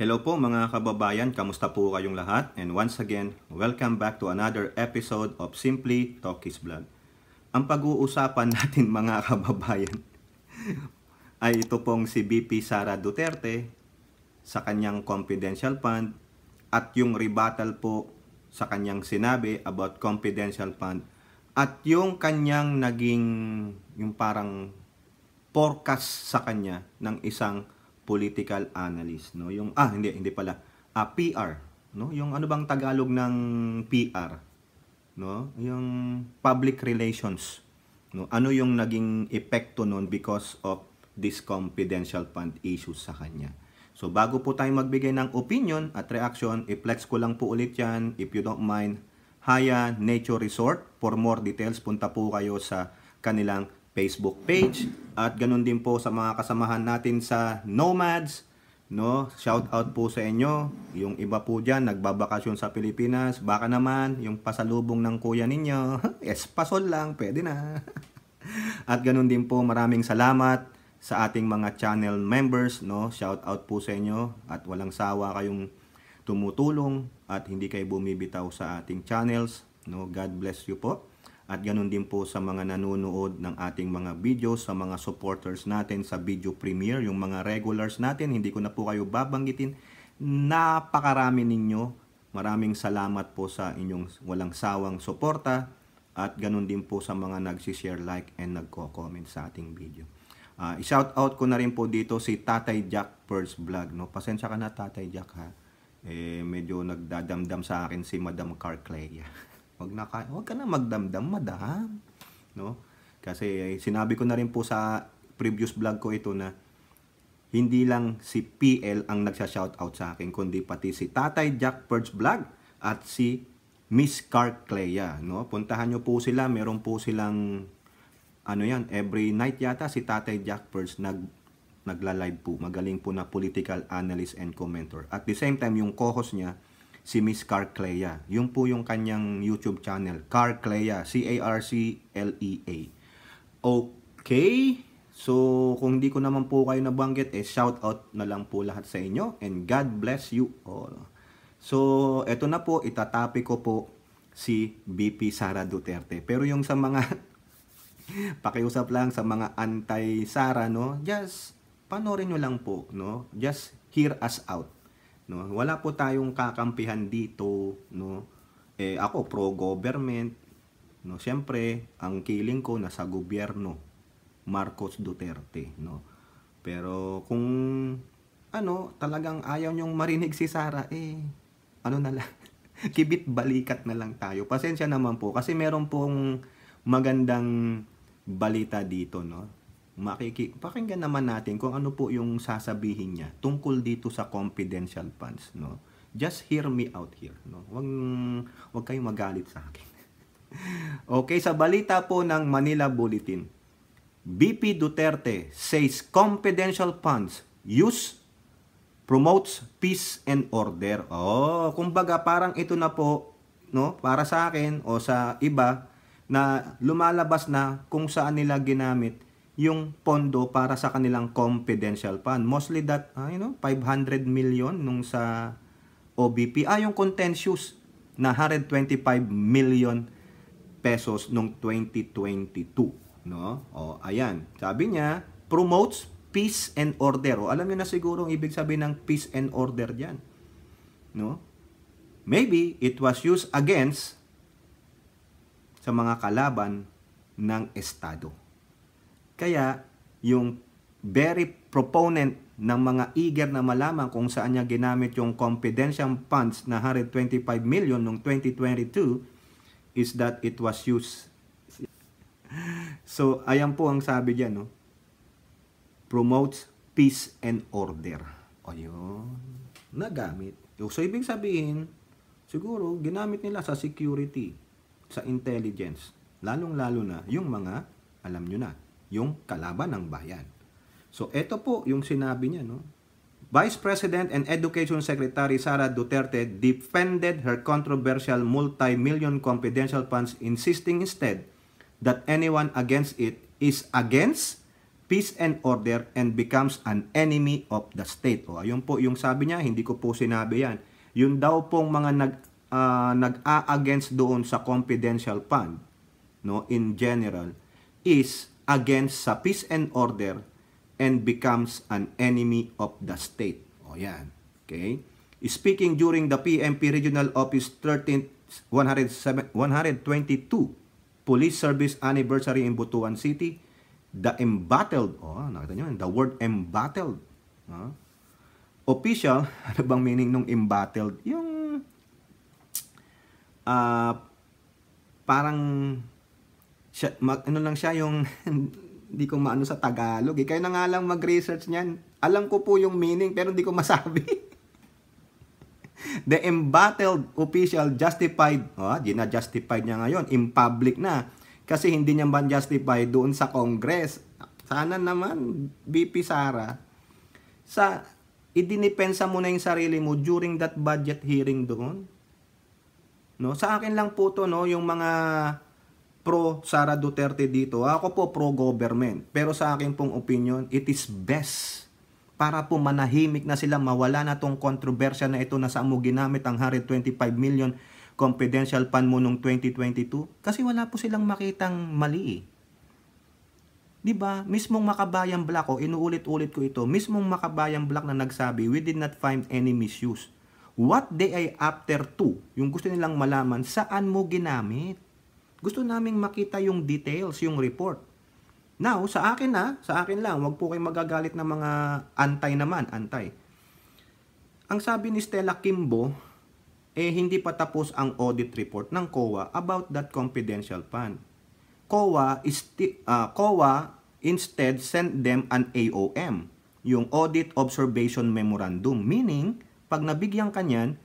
Hello po mga kababayan, kamusta po kayong lahat? And once again, welcome back to another episode of Simply Talkies Vlog. Ang pag-uusapan natin mga kababayan ay ito pong si VP Sara Duterte sa kanyang confidential fund at yung rebuttal po sa kanyang sinabi about confidential fund at yung kanyang naging yung parang forecast sa kanya ng isang political analyst, no? Yung hindi pala. PR, no? Yung ano bang Tagalog ng PR, no? Yung public relations, no? Ano yung naging epekto noon because of this confidential fund issues sa kanya. So bago po tayo magbigay ng opinion at reaction, i-flex ko lang po ulit yan, if you don't mind, Haya Nature Resort. For more details, punta po kayo sa kanilang Facebook page at ganun din po sa mga kasamahan natin sa Nomads, no? Shout out po sa inyo. Yung iba po diyan nagbabakasyon sa Pilipinas, baka naman yung pasalubong ng kuya ninyo, espasol lang, pwede na. At ganun din po, maraming salamat sa ating mga channel members, no? Shout out po sa inyo at walang sawa kayong tumutulong at hindi kayo bumibitaw sa ating channels, no? God bless you po. At ganun din po sa mga nanonood ng ating mga videos, sa mga supporters natin sa video premiere, yung mga regulars natin, hindi ko na po kayo babanggitin. Napakarami ninyo. Maraming salamat po sa inyong walang sawang suporta. At ganun din po sa mga nagsishare, like, and nagko-comment sa ating video. I-shout out ko na rin po dito si Tatay Jack First Vlog, no? Pasensya ka na Tatay Jack, ha? Medyo nagdadamdam sa akin si Madam Carcleya. Wag ka na magdamdam, madam, no? Kasi sinabi ko na rin po sa previous vlog ko ito na hindi lang si PL ang nagsha-shoutout sa akin, kundi pati si Tatay Jack First Vlog at si Miss Carcleya, no? Puntahan nyo po sila, meron po silang every night yata si Tatay Jack First nagla-live po. Magaling po na political analyst and commenter. At the same time, yung co-host niya si Miss Carcleya. Yung po yung kanyang YouTube channel, Carcleya, Carclea. Okay, so kung hindi ko naman po kayo nabanggit, shout out na lang po lahat sa inyo and God bless you all. So, eto na po, itatopic ko po si VP Sara Duterte. Pero yung sa mga pakiusap lang sa mga anti-Sara, no? Just panoorin nyo lang po, no? Just hear us out. No, wala po tayong kakampihan dito, no. Ako pro-government, no. Siyempre, ang kiling ko nasa gobyerno Marcos Duterte, no. Pero kung talagang ayaw nyong marinig si Sara, na lang. Kibit balikat na lang tayo. Pasensya naman po kasi meron pong magandang balita dito, no. Pakinggan naman natin kung ano po yung sasabihin niya tungkol dito sa confidential funds, no. Just hear me out here, no. Wag kayong magalit sa akin. Okay, sa balita po ng Manila Bulletin, VP Duterte says confidential funds use promotes peace and order. Kumbaga parang ito na po, no, para sa akin o sa iba na lumalabas na kung saan nila ginamit yung pondo para sa kanilang confidential fund. Mostly that, 500 million nung sa OBP. Yung contentious na 125 million pesos nung 2022. No? Ayan. Sabi niya, promotes peace and order. Alam niyo na siguro ang ibig sabihin ng peace and order diyan. No? Maybe it was used against sa mga kalaban ng Estado. Kaya, yung very proponent ng mga eager na malaman kung saan niya ginamit yung confidential funds na 125 million noong 2022 is that it was used. So, ayan po ang sabi diyan, no? Promotes peace and order. Ayun. Nagamit. So, ibig sabihin, siguro, ginamit nila sa security, sa intelligence. Lalong-lalo na yung mga, alam nyo na, yung kalaban ng bayan. So, ito po yung sinabi niya, no? Vice President and Education Secretary Sara Duterte defended her controversial multi-million confidential funds, insisting instead that anyone against it is against peace and order and becomes an enemy of the state. O, ayun po yung sabi niya, hindi ko po sinabi yan. Yun daw pong mga nag-a-against doon sa confidential fund, no, in general, is against sa peace and order and becomes an enemy of the state. O yan. Okay? Speaking during the PMP Regional Office 13th 122 Police Service Anniversary in Butuan City, the embattled, nakita nyo, the word embattled, official, ano bang meaning nung embattled? Yung, parang, ano lang siya, yung, hindi ko maano sa Tagalog. Kayo na nga lang mag-research niyan. Alam ko po yung meaning, pero hindi ko masabi. The embattled official justified, gina-justified niya ngayon, in public na. Kasi hindi niya ba justify doon sa Congress. Sana naman, VP Sara, idinipensa mo na yung sarili mo during that budget hearing doon. No? Sa akin lang po to, no, yung mga pro Sara Duterte dito. Ako po pro-government. Pero sa akin pong opinion, it is best para po manahimik na sila, mawala na tong kontrobersya na ito na saan mo ginamit ang 125 million confidential fund mo noong 2022. Kasi wala po silang makitang mali. Diba? Mismong Makabayan Black, inuulit-ulit ko ito, mismong Makabayan Black na nagsabi, we did not find any misuse. What they are after to, yung gusto nilang malaman, saan mo ginamit. Gusto naming makita yung details, yung report. Now, sa akin lang, wag po kayong magagalit ng mga antay. Ang sabi ni Stella Kimbo, hindi pa tapos ang audit report ng COA about that confidential fund. COA instead sent them an AOM, yung Audit Observation Memorandum, meaning, pag nabigyan ka niyan,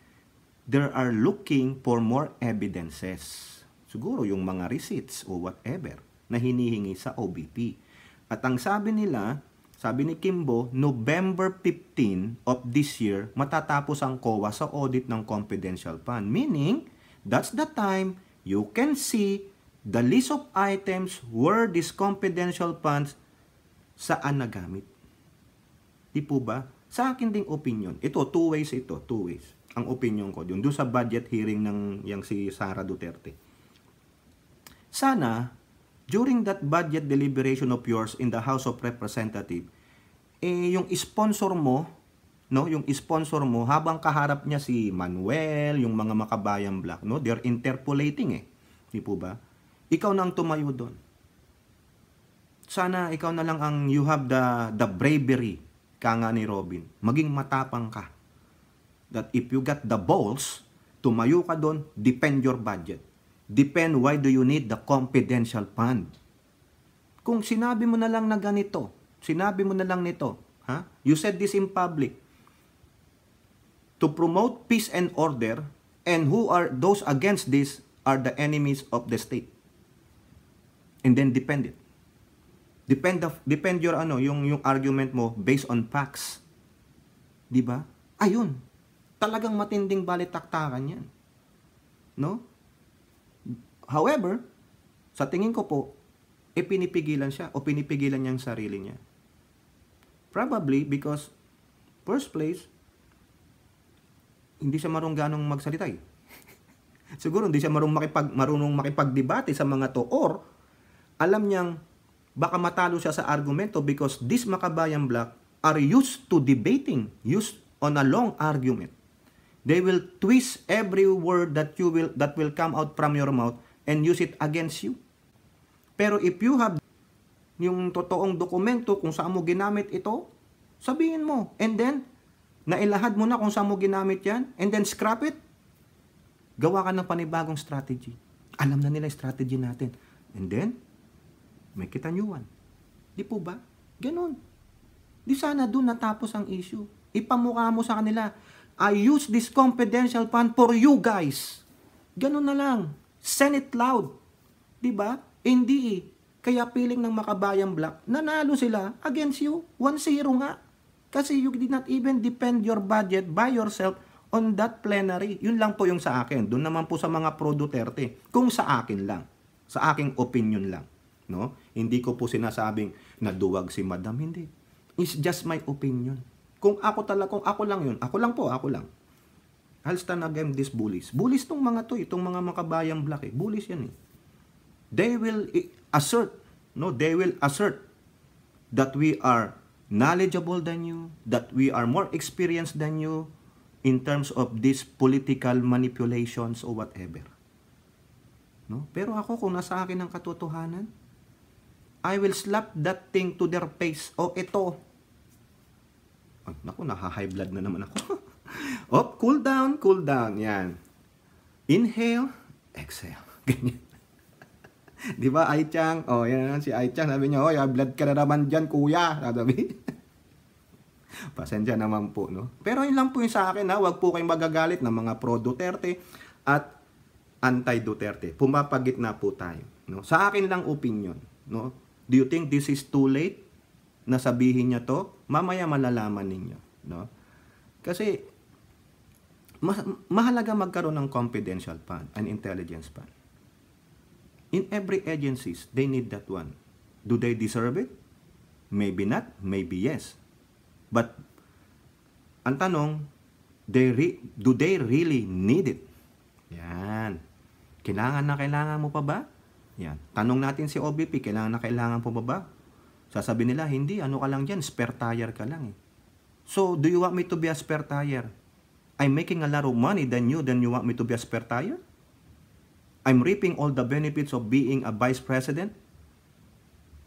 they are looking for more evidences. Siguro yung mga receipts o whatever na hinihingi sa OBP. At ang sabi nila, sabi ni Kimbo, November 15 of this year, matatapos ang COA sa audit ng confidential fund. Meaning, that's the time you can see the list of items where these confidential funds saan nagamit. Di po ba? Sa akin ding opinion. Ito, two ways. Ang opinion ko doon sa budget hearing ng yang si Sara Duterte. Sana, during that budget deliberation of yours in the House of Representatives, yung sponsor mo, no, habang kaharap niya si Manuel, yung mga Makabayan Black, no, they're interpolating Di po ba? Ikaw na ang tumayo doon. Sana ikaw na lang ang you have the bravery, kanga ni Robin. Maging matapang ka. That if you got the balls, tumayo ka doon, defend your budget. Depend why do you need the confidential fund. Kung sinabi mo na lang na ganito, sinabi mo na lang nito, you said this in public, to promote peace and order, and who are those against this are the enemies of the state. And then defend it. Defend your yung argument mo based on facts. 'Di ba? Ayun. Talagang matinding balitaktakan 'yan. No? However, sa tingin ko po, pinipigilan siya o pinipigilan niya ang sarili niya. Probably because, first place, hindi siya marunong ganong magsalita Siguro hindi siya marunong makipagdebate sa mga to, or alam niyang baka matalo siya sa argumento because this Makabayan Black are used to debating, used on a long argument. They will twist every word that will come out from your mouth and use it against you. Pero if you have yung totoong dokumento kung saan mo ginamit ito, sabihin mo. And then, nailahad mo na kung saan mo ginamit yan, and then scrap it. Gawa ka ng panibagong strategy. Alam na nila yung strategy natin. And then, make it a new one. Di po ba? Ganon. Di sana doon natapos ang issue. Ipamukha mo sa kanila, I use this confidential fund for you guys. Ganon na lang. Send it loud. Diba? Hindi Kaya piling ng Makabayan Black, nanalo sila against you. 1-0 nga. Kasi you did not even defend your budget by yourself on that plenary. Yun lang po yung sa akin. Doon naman po sa mga pro Duterte. Kung sa akin lang. Sa aking opinion lang. No? Hindi ko po sinasabing naduwag si Madam, hindi. It's just my opinion. Kung ako lang yun, ako lang. I'll stand against these bullies. Bullies tong mga to, itong mga makabayang black eh. Bullies yan eh. They will assert that we are knowledgeable than you, that we are more experienced than you in terms of these political manipulations or whatever. No? Pero ako, kung nasa akin ang katotohanan, I will slap that thing to their face. O ito. Ay, naku, naha-high blood na naman ako. Cool down. Yan. Inhale, exhale. Ganyan. Di ba, Ai-chan? Yan si Ai-chan. Sabi niya, high blood ka na naman dyan, kuya. Sabi. Pasensya naman po, no? Pero yun lang po yung sa akin, ha? Huwag po kayong magagalit ng mga pro-Duterte at anti-Duterte. Pumapagitna po tayo, no? Sa akin lang opinion, no? Do you think this is too late na sabihin niya to? Mamaya malalaman ninyo, no? Kasi mahalaga magkaroon ng confidential fund and intelligence fund. In every agencies, they need that one. Do they deserve it? Maybe not, maybe yes. But ang tanong, do they really need it? Yan. Kailangan mo pa ba? Yan. Tanong natin si OBP, kailangan po ba? Sasabi nila, hindi, ano ka lang dyan, spare tire ka lang eh. So, do you want me to be a spare tire? I'm making a lot of money than you want me to be a spare tire? I'm reaping all the benefits of being a vice president?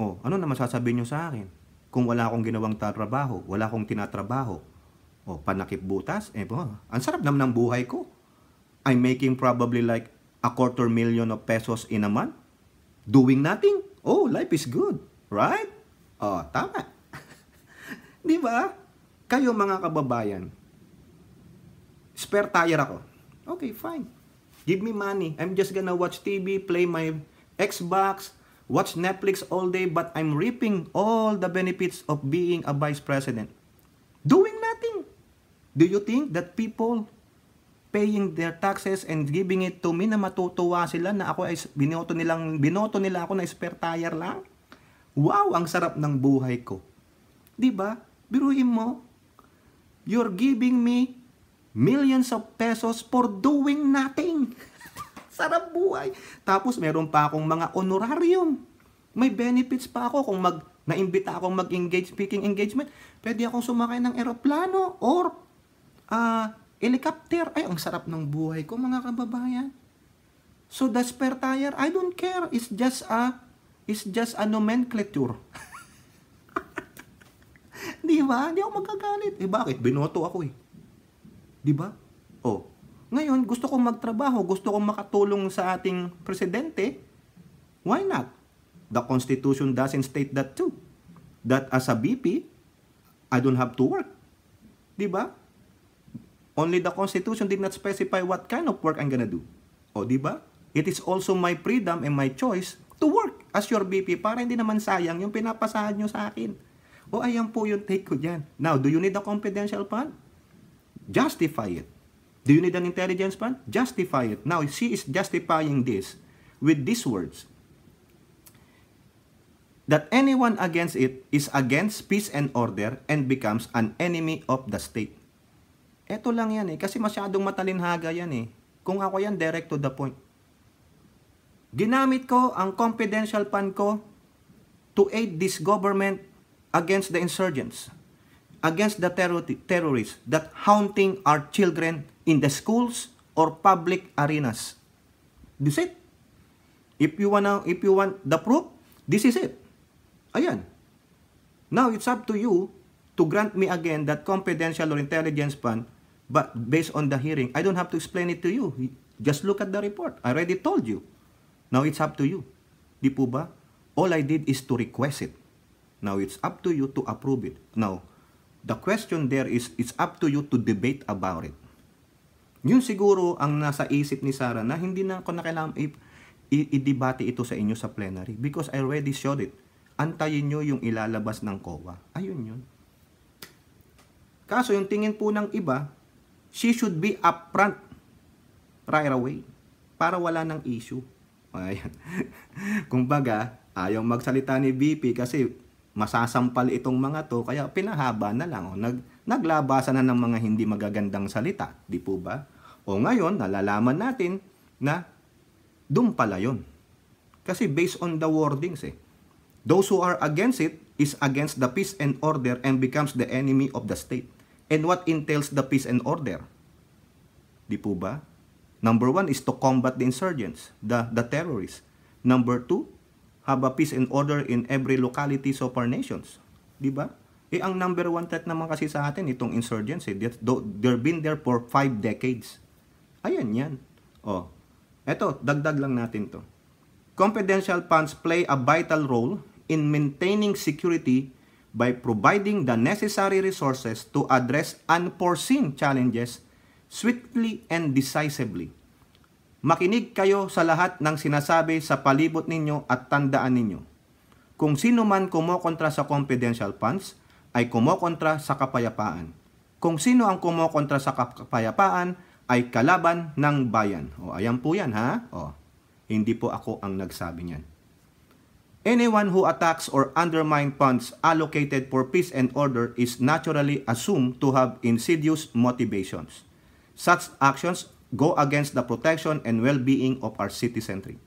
Ano naman sasabihin nyo sa akin? Kung wala akong ginawang trabaho, wala akong tinatrabaho, panakip butas, ang sarap naman ng buhay ko. I'm making probably like 250,000 of pesos in a month. Doing nothing. Life is good. Right? Tama. Di ba? Kayo mga kababayan, spare tire ako. Okay, fine. Give me money. I'm just gonna watch TV, play my Xbox, watch Netflix all day, but I'm reaping all the benefits of being a vice president. Doing nothing. Do you think that people paying their taxes and giving it to me na matutuwa sila na ako ay binoto nila ako na spare tire lang? Wow, ang sarap ng buhay ko. 'Di ba? Biruin mo. You're giving me millions of pesos for doing nothing. Sarap buhay. Tapos meron pa akong mga honorarium. May benefits pa ako kung naimbita akong speaking engagement. Pwede akong sumakay ng eroplano or helicopter. Ay, ang sarap ng buhay ko, mga kababayan. So the spare tire, I don't care. It's just a nomenclature. Di ba? Hindi ako magkagalit. Bakit? Binoto ako eh. Di ba? Ngayon, gusto kong magtrabaho, gusto kong makatulong sa ating presidente. Why not? The Constitution doesn't state that too. That as a BP, I don't have to work. Di ba? Only the Constitution did not specify what kind of work I'm gonna do. Di ba? It is also my freedom and my choice to work as your BP para hindi naman sayang yung pinapasahan nyo sa akin. Ayan po yung take ko dyan. Now, do you need a confidential fund? Justify it. Do you need an intelligence fund? Justify it. Now, she is justifying this with these words. That anyone against it is against peace and order and becomes an enemy of the state. Eto lang yan eh. Kasi masyadong matalinhaga yan eh. Kung ako yan, direct to the point. Ginamit ko ang confidential fund ko to aid this government against the insurgents, against the terrorists that haunting our children in the schools or public arenas. This is it. If you want the proof, this is it. Ayan. Now it's up to you to grant me again that confidential or intelligence fund, but based on the hearing, I don't have to explain it to you. Just look at the report. I already told you. Now it's up to you. Di po ba? All I did is to request it. Now it's up to you to approve it. Now, the question there is, it's up to you to debate about it. Yun siguro ang nasa isip ni Sara na hindi na ako na kailangan i-debate ito sa inyo sa plenary because I already showed it. Antayin nyo yung ilalabas ng COA. Ayun yun. Kaso yung tingin po ng iba, she should be upfront right away para wala ng issue. Ayan. Kumbaga, Ayaw magsalita ni VP kasi masasampal itong mga to, kaya pinahaba na lang. Naglabasan na ng mga hindi magagandang salita, di po ba? O ngayon, nalalaman natin na doon pala yun. Kasi based on the wordings those who are against it is against the peace and order and becomes the enemy of the state. And what entails the peace and order? Di po ba? Number 1 is to combat the insurgents, the terrorists. Number 2, have a peace and order in every localities of our nations. Di ba? Ang number 1 threat naman kasi sa atin, itong insurgents. They've been there for 5 decades. Ayan yan. Eto, dagdag lang natin to. Confidential funds play a vital role in maintaining security by providing the necessary resources to address unforeseen challenges swiftly and decisively. Makinig kayo sa lahat ng sinasabi sa palibot ninyo at tandaan ninyo. Kung sino man kumokontra sa confidential funds, ay kumokontra sa kapayapaan. Kung sino ang kumokontra sa kapayapaan, ay kalaban ng bayan. Ayan po yan ha. Hindi po ako ang nagsabi niyan. Anyone who attacks or undermines funds allocated for peace and order is naturally assumed to have insidious motivations. Such actions go against the protection and well-being of our citizenry.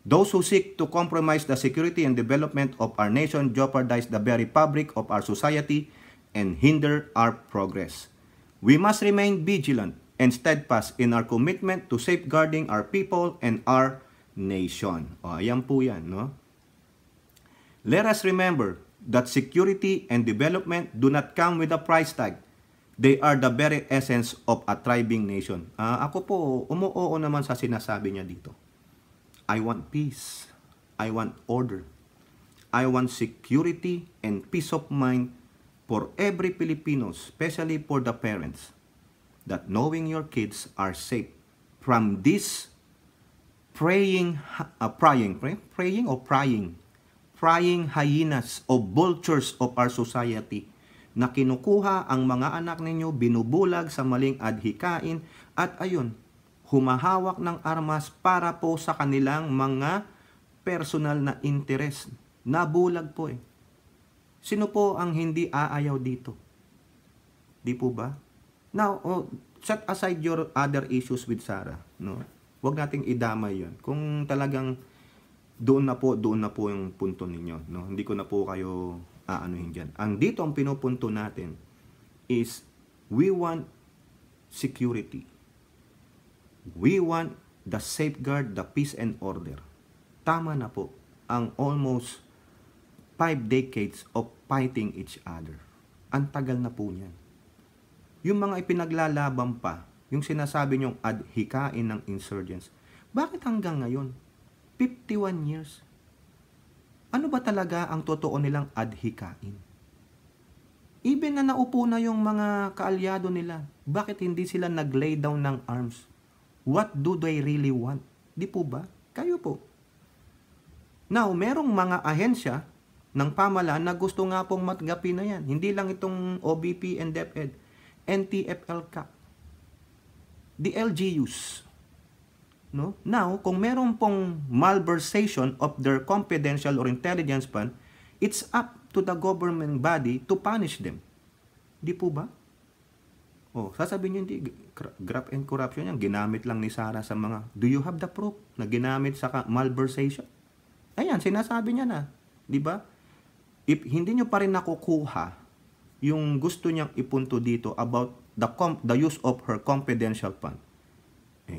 Those who seek to compromise the security and development of our nation jeopardize the very fabric of our society and hinder our progress. We must remain vigilant and steadfast in our commitment to safeguarding our people and our nation. Ayan po yan, no? Let us remember that security and development do not come with a price tag. They are the very essence of a thriving nation. Ako po, umuoo naman sa sinasabi niya dito. I want peace. I want order. I want security and peace of mind for every Filipino, especially for the parents, that knowing your kids are safe from this praying hyenas o vultures of our society na kinukuha ang mga anak ninyo, binubulag sa maling adhikain at ayun, humahawak ng armas para po sa kanilang mga personal na interest. Nabulag po Sino po ang hindi aayaw dito? Di po ba? Now, set aside your other issues with Sarah. No? Huwag nating idamay yun. Kung talagang doon na po yung punto ninyo. No? Hindi ko na po kayo aanuhin dyan. Ang dito ang pinupunto natin is we want security. We want the safeguard, the peace and order. Tama na po ang almost 5 decades of fighting each other. Ang tagal na po niyan. Yung mga ipinaglalaban pa, yung sinasabi nyong adhikain ng insurgents, bakit hanggang ngayon? 51 years. Ano ba talaga ang totoo nilang adhikain? Even na naupo na yung mga kaalyado nila, bakit hindi sila nag-lay down ng arms? What do they really want? Di po ba? Kayo po. Now, merong mga ahensya ng pamahalaan na gusto nga pong matgapi na yan. Hindi lang itong OBP and DepEd, NTF-ELCAC, the LGUs. No? Now, kung meron pong malversation of their confidential or intelligence fund, it's up to the government body to punish them. Di po ba? Sasabihin nyo, hindi, graft and corruption yan, ginamit lang ni Sarah sa mga, do you have the proof na ginamit sa malversation? Ayan, sinasabi niya na. Di ba? If hindi nyo pa rin nakukuha yung gusto niyang ipunto dito about the use of her confidential fund,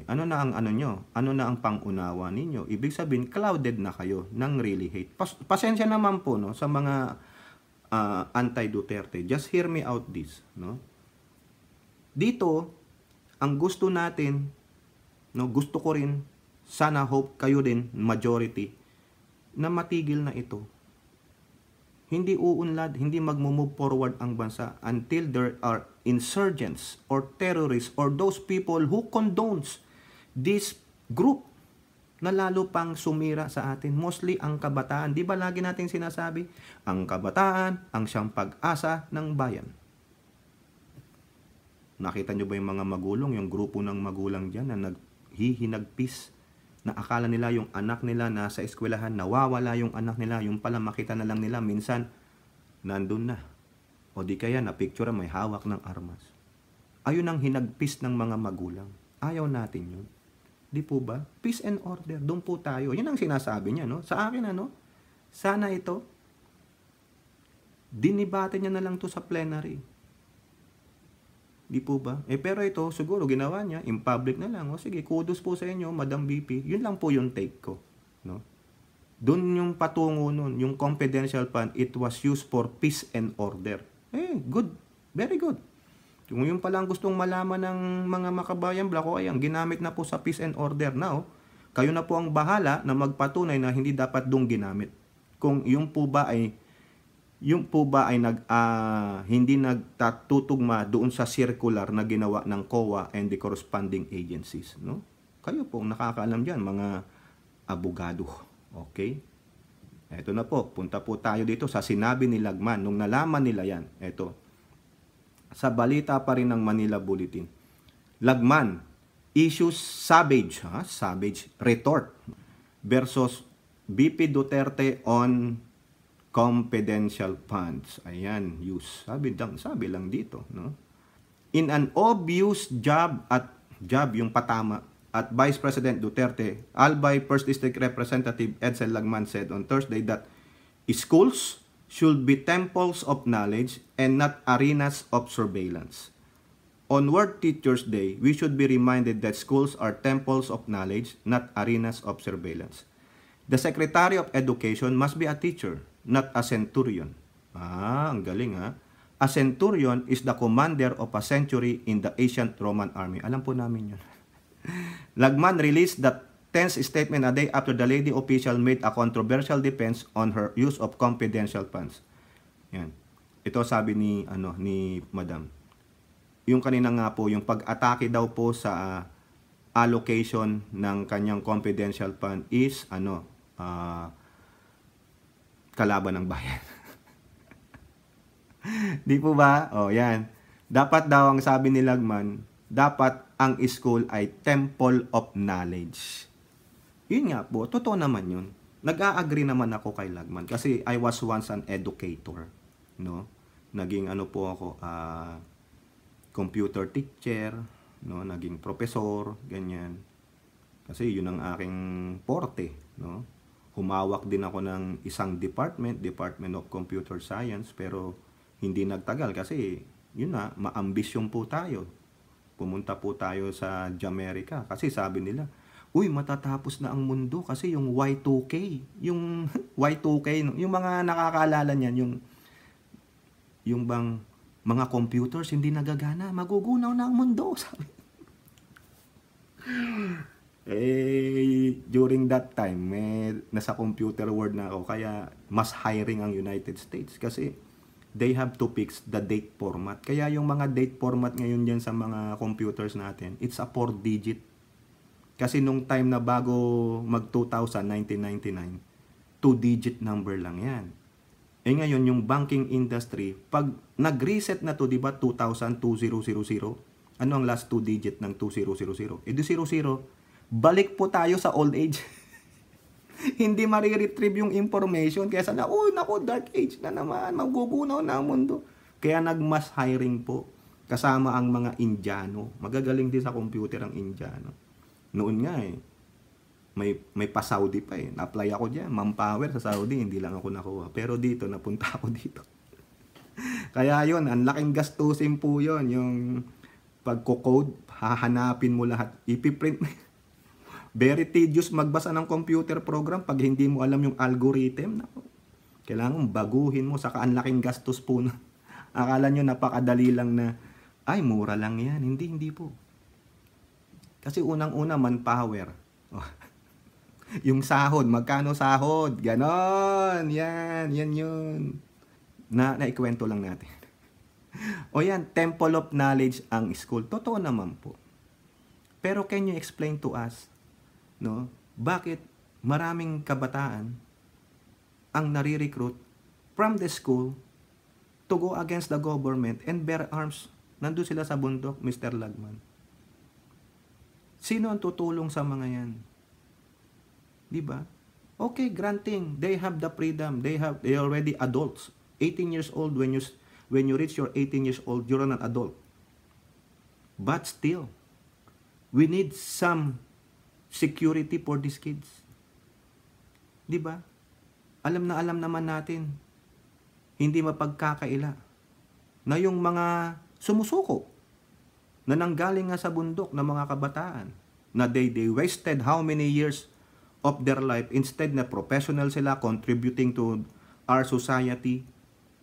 ano na ang nyo? Ano na ang pangunawa ninyo? Ibig sabihin, clouded na kayo ng really hate. Pasensya naman po no, sa mga anti-Duterte. Just hear me out this. No? Dito, ang gusto natin, no, gusto ko rin, sana hope kayo din, majority, na matigil na ito. Hindi uunlad, hindi magmo-move forward ang bansa until there are insurgents or terrorists or those people who condones this group na lalo pang sumira sa atin. Mostly ang kabataan. Di ba lagi natin sinasabi? Ang kabataan ang siyang pag-asa ng bayan. Nakita nyo ba yung mga magulong, yung grupo ng magulang dyan na naghihinagpis na akala nila yung anak nila nasa eskwelahan, nawawala yung anak nila, yung pala makita na lang nila, minsan, nandun na. O di kaya na picture may hawak ng armas. Ayun ang hinagpis ng mga magulang. Ayaw natin yun. Di po ba? Peace and order. Doon po tayo. Yan ang sinasabi niya, no? Sa akin, sana ito, dinibate niya na lang to sa plenary. Di po ba? Pero ito, siguro ginawa niya, in public na lang. O sige, kudos po sa inyo, Madam VP. Yun lang po yung take ko. No? Doon yung patungo nun, yung confidential fund, it was used for peace and order. Good. Very good. Kung yung palang gustong malaman ng mga makabayan black, ang ginamit na po sa peace and order now, kayo na po ang bahala na magpatunay na hindi dapat doon ginamit. Kung yung po ba ay hindi nagtatutugma doon sa circular na ginawa ng COA and the corresponding agencies, no? Kayo po nakakaalam diyan, mga abogado. Okay? Ito na po, punta po tayo dito sa sinabi ni Lagman nung nalaman nila yan. Ito. Sa balita pa rin ng Manila Bulletin. Lagman issues savage retort versus BP Duterte on confidential funds. Ayan, use. Sabi lang dito, no? In an obvious jab yung patama at Vice President Duterte, Albay First District Representative Edsel Lagman said on Thursday that schools should be temples of knowledge and not arenas of surveillance. On World Teachers Day, we should be reminded that schools are temples of knowledge, not arenas of surveillance. The Secretary of Education must be a teacher, not a centurion. Ang galing ha. A centurion is the commander of a century in the ancient Roman army. Alam po namin yun. Lagman released the 10th statement a day after the lady official made a controversial defense on her use of confidential funds. Yan. Ito sabi ni Madam. Yung kanina nga po, yung pag-atake daw po sa allocation ng kanyang confidential fund is kalaban ng bayan. Di po ba? Yan. Dapat daw ang sabi ni Lagman, dapat ang school ay temple of knowledge. Yun nga po, totoo naman yun. Nag-a-agree naman ako kay Lagman kasi I was once an educator, no? Naging po ako, computer teacher, no? Naging professor, ganyan. Kasi yun ang aking forte, no? Humawak din ako ng isang Department of Computer Science, pero hindi nagtagal kasi yun na, maambisyon po tayo. Pumunta po tayo sa Jamaica kasi sabi nila, uy, matatapos na ang mundo kasi yung Y2K, yung Y2K, yung mga nakakaalala niyan, yung bang mga computers hindi nagagana, magugunaw na ang mundo, sabi. During that time, nasa computer world na ako, kaya mas hiring ang United States kasi they have to fix the date format. Kaya yung mga date format ngayon dyan sa mga computers natin, it's a 4-digit. Kasi nung time na bago mag-2000, 1999, 2-digit number lang yan. Ngayon, yung banking industry, pag nag-reset na to, di ba, 2000, 2000, ano ang last 2-digit ng 2000? 00, balik po tayo sa old age. Hindi mariretrieve yung information. Kaya sana, dark age na naman. Magugunaw na ang mundo. Kaya nag-mass hiring po. Kasama ang mga Indiano. Magagaling din sa computer ang Indiano. Noon nga may pa-Saudi pa Na-apply ako dyan. Manpower sa Saudi, hindi lang ako nakuha. Pero dito, napunta ako dito. Kaya yun, ang laking gastusin po yun. Yung pagko-code, hahanapin mo lahat. Ipiprint mo. Very tedious magbasa ng computer program pag hindi mo alam yung algorithm. Kailangan baguhin mo, saka ang laking gastos po na. Akala nyo napakadali lang na, ay, mura lang yan. Hindi po. Kasi unang-una, manpower. Yung sahod, magkano sahod? Ganon. Yan yun. Naikwento lang natin. Yan, temple of knowledge ang school. Totoo naman po. Pero can you explain to us, no, bakit maraming kabataan ang nare-recruit from the school to go against the government and bear arms? Nandun sila sa bundok, Mr. Lagman. Sino ang tutulong sa mga yan? Di ba? Okay, granting, they have the freedom. They are already adults. 18 years old, when you reach your 18 years old, you're an adult. But still, we need some security for these kids. Di ba? Alam naman natin, hindi mapagkakaila na yung mga sumusuko na nanggaling nga sa bundok na mga kabataan, na they wasted how many years of their life instead na professional sila contributing to our society,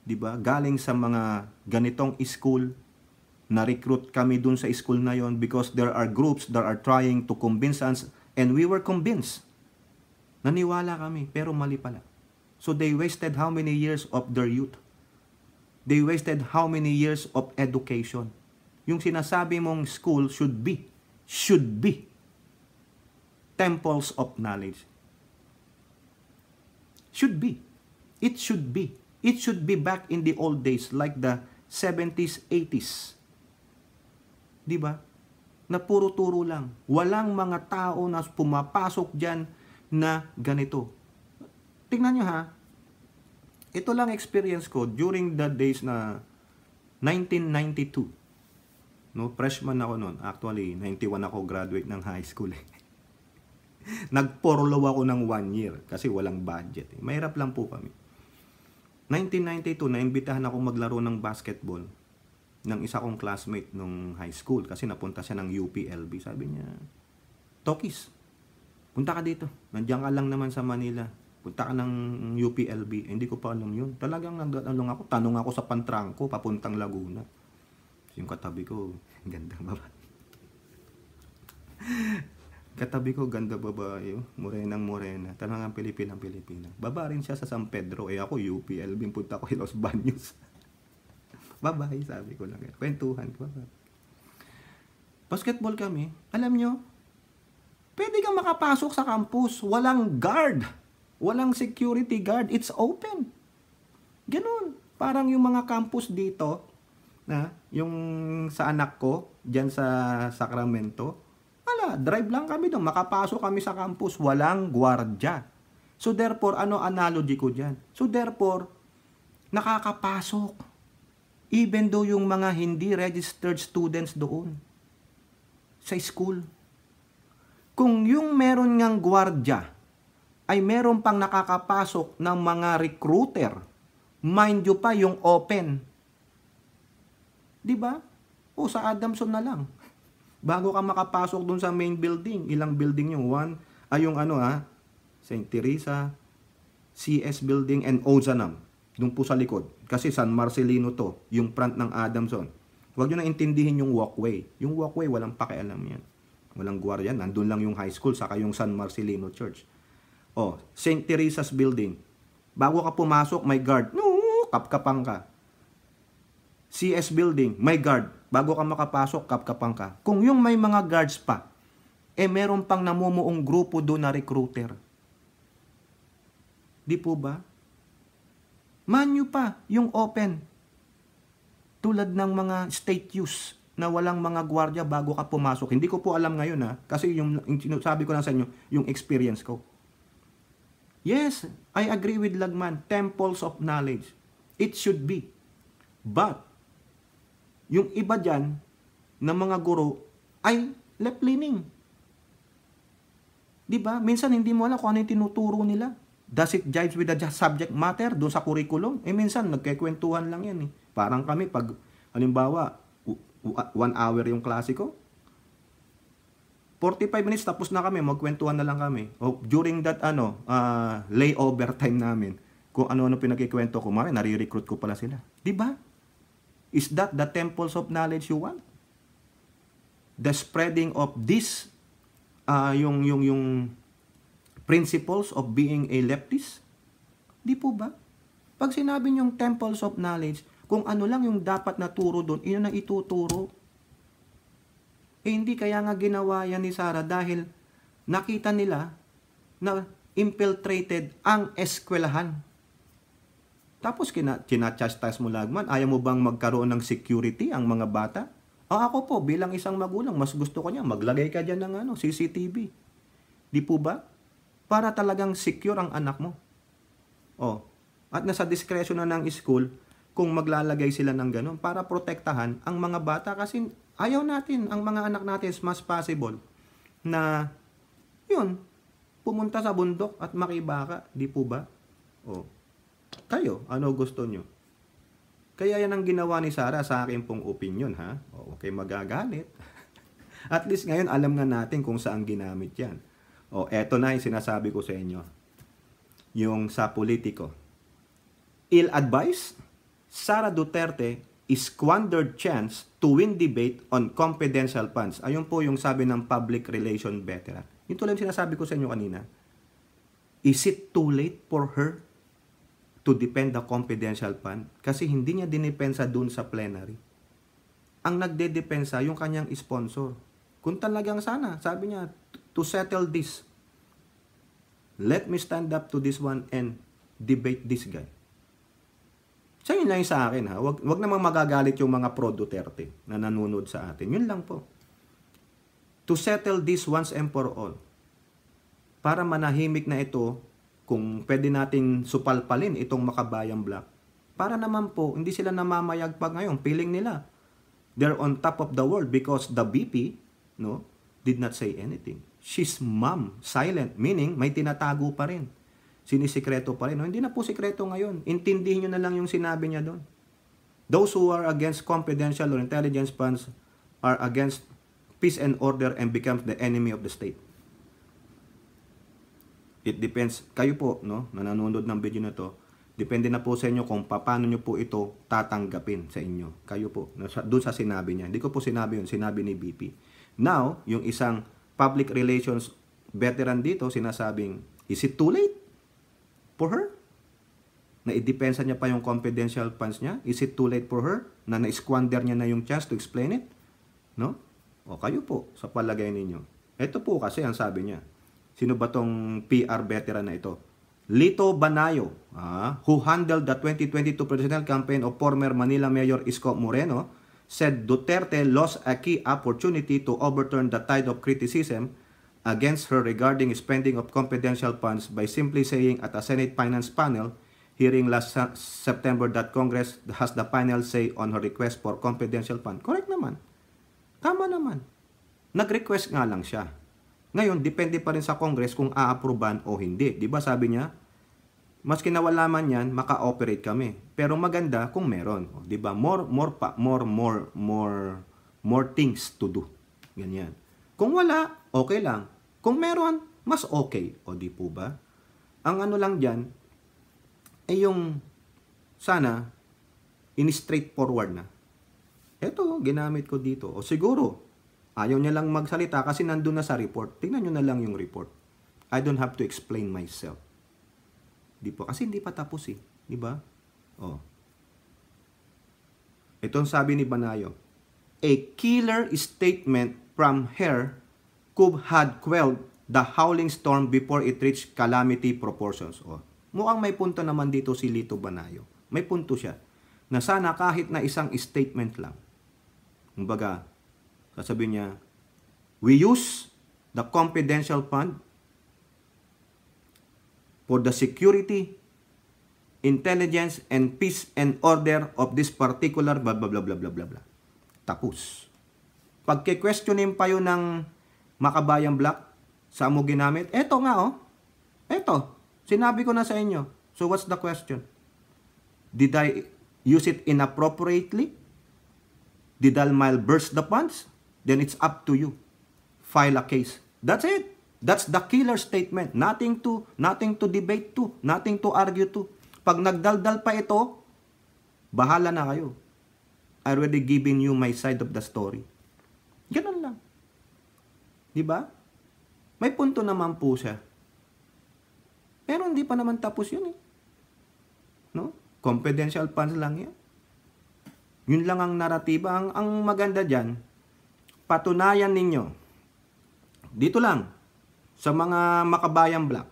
di ba? Galing sa mga ganitong school, na-recruit kami dun sa school na yon because there are groups that are trying to convince us, and we were convinced. Naniwala kami, pero mali pala. So they wasted how many years of their youth? They wasted how many years of education? Yung sinasabi mong school should be temples of knowledge. Should be. It should be. It should be back in the old days like the 70s, 80s. Di ba? Na puro turo lang. Walang mga tao na pumapasok dyan na ganito. Tingnan nyo ha. Ito lang experience ko during the days na 1992. No, freshman ako noon. Actually, 91 ako graduate ng high school. Nagporlo ako ng 1 year kasi walang budget. Mahirap lang po kami. 1992, naimbitahan ako maglaro ng basketball ng isa kong classmate nung high school kasi napunta siya ng UPLB. Sabi niya, Tokis, punta ka dito. Nandiyan ka lang naman sa Manila. Punta ka ng UPLB. Hindi ko pa alam yun. Talagang nagtanong ako. Tanong ako sa Pantrangco, papuntang Laguna. Yung katabi ko, ganda babae. Katabi ko, ganda babae. Morenang morena. Talagang Pilipinang Pilipina. Baba rin siya sa San Pedro. Ako, UPLB. Punta ko Los Baños. Babae, sabi ko lang. Kwentuhan ko. Basketball kami. Alam nyo, pwede kang makapasok sa campus. Walang guard. Walang security guard. It's open. Ganun. Parang yung mga campus dito, na yung sa anak ko, dyan sa Sacramento, drive lang kami doon. Makapasok kami sa campus. Walang gwardya. So therefore, ano analogy ko dyan? So therefore, nakakapasok. Even though yung mga hindi registered students doon sa school. Kung yung meron ngang gwardya ay meron pang nakakapasok ng mga recruiter, mind you pa yung open. Di ba? O sa Adamson na lang. Bago ka makapasok dun sa main building, ilang building yung St. Teresa, CS Building, and Ozanam. Dun po sa likod. Kasi San Marcelino to, yung front ng Adamson. Huwag nyo na intindihin yung walkway. Yung walkway, walang pakialam yan. Walang gwardiya. Nandun lang yung high school, saka yung San Marcelino Church. St. Teresa's Building. Bago ka pumasok, may guard. Kapkapang ka. CS Building, may guard. Bago ka makapasok, kapkapang ka. Kung yung may mga guards pa, meron pang namumuong grupo doon na recruiter. Di po ba? Manyo pa yung open. Tulad ng mga state use na walang mga gwardiya bago ka pumasok. Hindi ko po alam ngayon kasi yung sabi ko lang sa inyo, yung experience ko. Yes, I agree with Lagman. Temples of knowledge. It should be. But, yung iba dyan, na mga guro, ay left-leaning. Diba? Minsan hindi mo alam kung ano yung tinuturo nila. Does it jive with the subject matter doon sa curriculum? Minsan, nagkikwentuhan lang yan. Parang kami, pag, halimbawa, 1 hour yung klase ko, 45 minutes tapos na kami, magkwentuhan na lang kami. During that, layover time namin, kung ano-ano pinagkikwento ko, nare-recruit ko pala sila. Diba? Is that the temples of knowledge you want? The spreading of this, yung principles of being a leftist? Di po ba? Pag sinabi niyong temples of knowledge, kung ano lang yung dapat na turo doon, yun na ituturo. Hindi kaya nga ginawa yan ni Sarah dahil nakita nila na infiltrated ang eskwelahan. Tapos kinachastas mo Lagman, ayaw mo bang magkaroon ng security ang mga bata? Ako po, bilang isang magulang, mas gusto ko niya, maglagay ka dyan ng CCTV. Di po ba? para talagang secure ang anak mo. Oh, at nasa discretion na ng school kung maglalagay sila ng ganun para protektahan ang mga bata kasi ayaw natin ang mga anak natin as much possible na yun, pumunta sa bundok at makibaka, di po ba? Oh, kayo, ano gusto nyo? Kaya yan ang ginawa ni Sarah sa akin pong opinion, ha? O, okay, magagalit. At least ngayon, alam nga natin kung saan ginamit yan. O, eto na yung sinasabi ko sa inyo. Yung sa politiko. Ill-advised, Sara Duterte squandered chance to win debate on confidential funds. Ayun po yung sabi ng public relation veteran. Yung tuloy sinasabi ko sa inyo kanina. Is it too late for her to defend the confidential fund? Kasi hindi niya dinipensa dun sa plenary. Ang nagdedepensa yung kanyang sponsor. Kung talagang sana, sabi niya, to settle this, let me stand up to this one and debate this guy. So yun lang sa akin, ha. Wag namang magagalit yung mga pro-Duterte na nanonood sa atin. Yun lang po. To settle this once and for all. Para manahimik na ito, kung pwede nating supalpalin itong Makabayan Black. Para naman po, hindi sila namamayag pa ngayon. Feeling nila, they're on top of the world because the BP, no, did not say anything. She's mum, silent, meaning may tinatago pa rin. Sinisikreto pa rin. No, hindi na po sikreto ngayon. Intindihin nyo na lang yung sinabi niya doon. Those who are against confidential or intelligence funds are against peace and order and becomes the enemy of the state. It depends. Kayo po, no, na nanonood ng video na to, depende na po sa inyo kung paano nyo po ito tatanggapin sa inyo. Kayo po, doon sa sinabi niya. Hindi ko po sinabi yun, sinabi ni BP. Now, yung isang public relations veteran dito, sinasabing, is it too late for her? Na i-depensa niya pa yung confidential funds niya? Is it too late for her? Na na-squander niya na yung chance to explain it? No? O kayo po, sa palagay ninyo. Ito po kasi ang sabi niya. Sino ba tong PR veteran na ito? Lito Banayo, who handled the 2022 presidential campaign of former Manila Mayor Isko Moreno, said Duterte lost a key opportunity to overturn the tide of criticism against her regarding spending of confidential funds by simply saying at a Senate Finance panel hearing last September that Congress has the final say on her request for confidential fund. Correct naman. Tama naman. Nag-request nga lang siya. Ngayon, depende pa rin sa Congress kung a-approvean o hindi. Di ba sabi niya, maski nawala man yan, maka-operate kami. Pero maganda kung meron. Di ba? More things to do. Ganyan. Kung wala, okay lang. Kung meron, mas okay. O di po ba? Ang ano lang dyan, ay yung sana, in-straightforward na. Ito, ginamit ko dito. O siguro, ayaw niya lang magsalita kasi nandun na sa report. Tingnan nyo na lang yung report. I don't have to explain myself. Di po. Kasi hindi pa tapos eh. Di ba? Oh. Itong sabi ni Banayo. A killer statement from her could had quelled the howling storm before it reached calamity proportions. Oh. Mukhang may punto naman dito si Lito Banayo. May punto siya. Na sana kahit na isang statement lang. Kumbaga, sasabihin niya, we use the confidential fund for the security, intelligence, and peace and order of this particular blah, blah, blah, blah, blah, blah, blah. Tapos. Pagki-questionin pa yun ng Makabayan Black, saan mo ginamit? Eto nga, oh. Eto. Sinabi ko na sa inyo. So, what's the question? Did I use it inappropriately? Did I malverse the funds? Then it's up to you. File a case. That's it. That's the killer statement. Nothing to debate to. Nothing to argue to. Pag nagdaldal pa ito, bahala na kayo. I already given you my side of the story. Ganun lang. Diba? May punto naman po siya. Pero hindi pa naman tapos yun eh. No? Confidential funds lang yan. Yun lang ang naratiba. Ang maganda dyan, patunayan ninyo. Dito lang, sa mga Makabayan Black,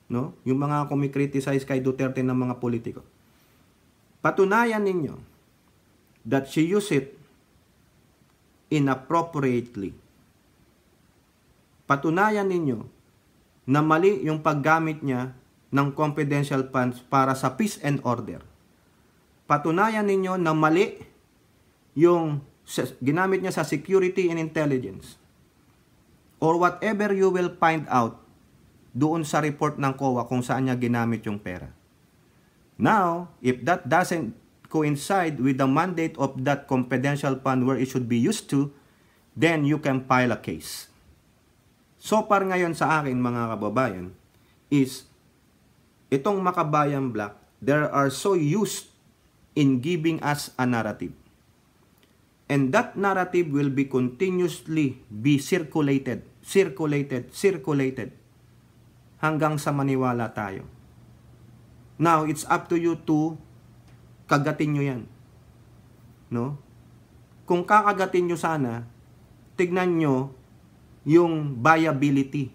no? Yung mga kumikriticize kay Duterte ng mga politiko. Patunayan ninyo that she used it inappropriately. Patunayan ninyo na mali yung paggamit niya ng confidential funds para sa peace and order. Patunayan ninyo na mali yung ginamit niya sa security and intelligence. Or whatever you will find out doon sa report ng COA kung saan niya ginamit yung pera. Now, if that doesn't coincide with the mandate of that confidential fund where it should be used to, then you can file a case. So far ngayon sa akin mga kababayan is itong Makabayan Black, they are so used in giving us a narrative. And that narrative will be continuously be circulated hanggang sa maniwala tayo. Now, it's up to you to kagatin nyo yan. No? Kung kakagatin nyo sana, tignan nyo yung viability,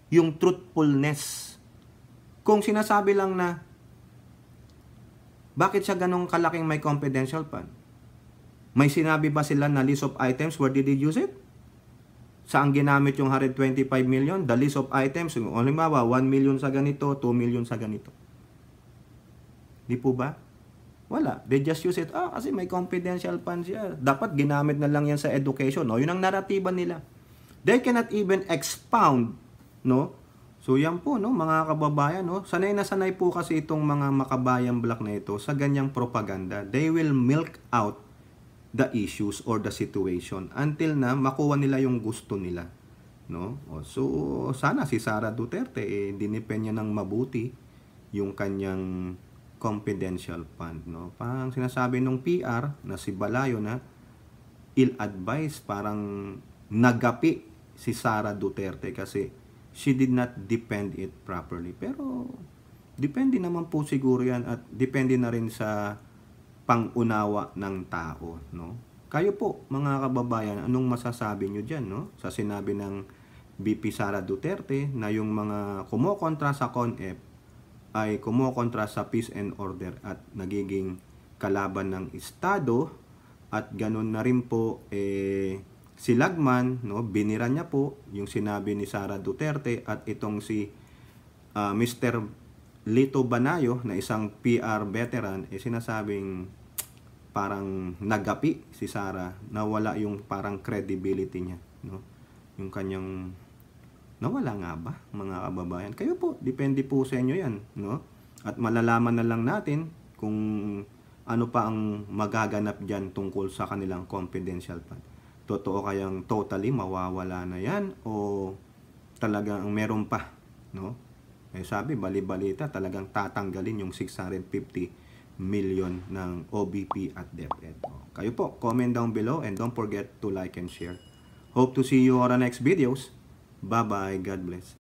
yung truthfulness. Kung sinasabi lang na, bakit siya ganong kalaking may confidential fund? May sinabi ba sila na list of items, where did they use it? Saan ginamit yung 125 million? The list of items, halimbawa, 1 million sa ganito, 2 million sa ganito. Di po ba? Wala. They just use it. Kasi may confidential funds siya. Dapat ginamit na lang yan sa education. No? Yun ang naratiba nila. They cannot even expound, no? So yan po, no, mga kababayan, no? Sanay na sanay po kasi itong mga Makabayan Black na ito sa ganyang propaganda. They will milk out the issues or the situation until na makuha nila yung gusto nila, no? So sana si Sara Duterte dinipen niya ng mabuti yung kanyang confidential fund, no? Parang sinasabi nung PR na si Balayo na ill-advised, parang nagapi si Sara Duterte kasi she did not defend it properly. Pero depende naman po siguro yan at depende na rin sa pangunawa ng tao, no? Kayo po, mga kababayan, anong masasabi nyo dyan, no? Sa sinabi ng VP Sara Duterte na yung mga kumokontra sa CONEP ay kumokontra sa peace and order at nagiging kalaban ng Estado, at ganun na rin po si Lagman, no? Binira niya po yung sinabi ni Sara Duterte, at itong si Mr. Lito Banayo na isang PR veteran sinasabing parang nagapi si Sara, nawala yung parang credibility niya, no? Yung kanyang nawala nga ba, mga kababayan? Kayo po, depende po sa inyo yan, no? At malalaman na lang natin kung ano pa ang magaganap diyan tungkol sa kanilang confidential fund. Totoo kayang totally mawawala na yan o talagang meron pa, no? Sabi, bali-balita, talagang tatanggalin yung 650 million ng OBP at DepEd. Kayo po, comment down below and don't forget to like and share. Hope to see you on our next videos. Bye-bye. God bless.